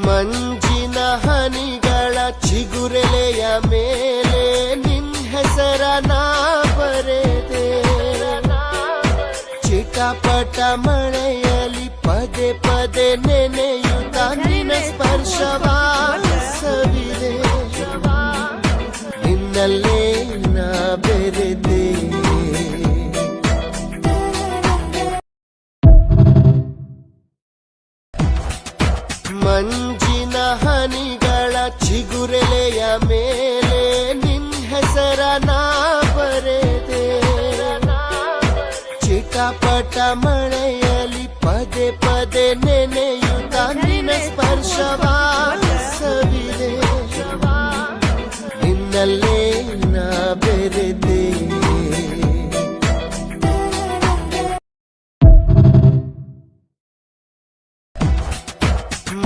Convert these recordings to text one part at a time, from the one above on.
ಮಂಜಿನ ಹನಿಗಳ ಚಿಗುರೆಲೆಯ ಮೇಲೆ ನಿನ್ ಹೆಸರ ನಾ ಬರೆದೆ. ಚಿಟಪಟ ಮಳೆಯಲಿ ಪದೇ ಪದೇ ನೆನೆಯುತ್ತ ನಿನ್ನ ಸ್ಪರ್ಶವ ಸವಿದೆ. ನಿನ್ನಲ್ಲೇ ನಾ ಬೆರೆದೆ. ಮಂಜಿನ ಹನಿಗಳ ಚಿಗುರೆಲೆಯ ಮೇಲೆ ನಿನ್ ಹೆಸರ ನಾ ಬರೆದೆ. ಚಿಟಪಟ ಮಳೆಯಲಿ ಪದೇ ಪದೇ ನೆನೆಯುತ್ತ ನಿನ್ನ ಸ್ಪರ್ಶವ ಸವಿದೆ. ನಿನ್ನಲ್ಲೇ ನಾ ಬೆರೆದೆ.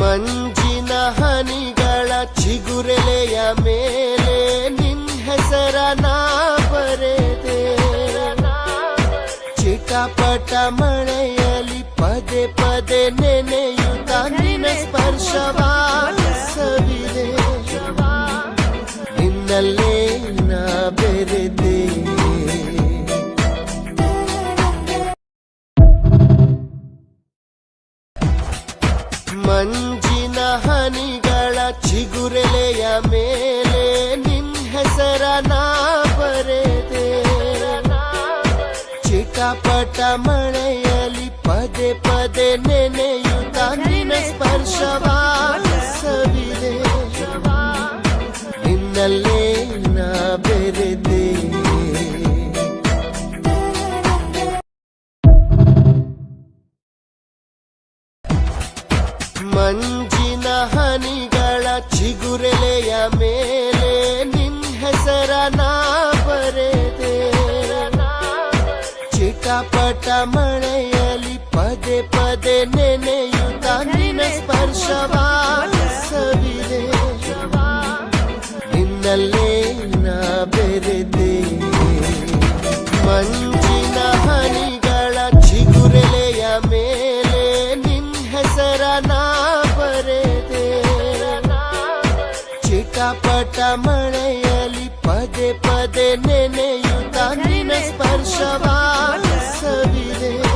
ಮಂಜಿನ ಹನಿಗಳ ಚಿಗುರೆಲೆಯ ಮೇಲೆ ನಿನ್ ಹೆಸರ ನಾ ಬರೆದೆ. ಚಿಟಪಟ ಮಳೆಯಲಿ ಪದೇ ಪದೇ ನೆನೆಯುತ್ತ ನಿನ್ನ ಸ್ಪರ್ಶವ ಸವಿದೆ. ನಿನ್ನಲ್ಲೇ ನಾ ಬೆರೆದೆ. ಮಂಜಿನ ಹನಿಗಳ ಚಿಗುರೆಲೆಯ ಮೇಲೆ ನಿನ್ ಹೆಸರ ನಾ ಬರೆದೆ. ಚಿಟಪಟ ಮಳೆಯಲಿ ಪದೇ ಪದೇ ನೆನೆಯುತ್ತ ನಿನ್ನ ಸ್ಪರ್ಶವ ಸವಿದೆ. ನಿನ್ನಲ್ಲೇ ನಾ ಬೆರೆದೆ. ಮಂಜಿನ ಹನಿಗಳ ಚಿಗುರೆಲೆಯ ಮೇಲೆ ನಿನ್ ಹೆಸರ ನಾ ಬರೆದೆ. ಚಿಟಪಟ ಮಳೆಯಲಿ ಪದೇ ಪದೇ ನೆನೆಯುತ್ತ ನಿನ್ನ ಸ್ಪರ್ಶವ ಸವಿದೆ. ನಿನ್ನಲ್ಲೇ ನಾ ಬೆರೆದೆ. ಮಂಜಿನ ಹನಿಗಳ ಚಿಗುರೆಲೆಯ ಮೇಲೆ ನಿನ್ ಹೆಸರ ನಾ ಬರೆದೆ. ಚಿಟಪಟ ಮಳೆಯಲಿ ಪದೇ ಪದೇ ನೆನೆಯುತ್ತ ನಿನ್ನ ಸ್ಪರ್ಶವ ಸವಿದೆ.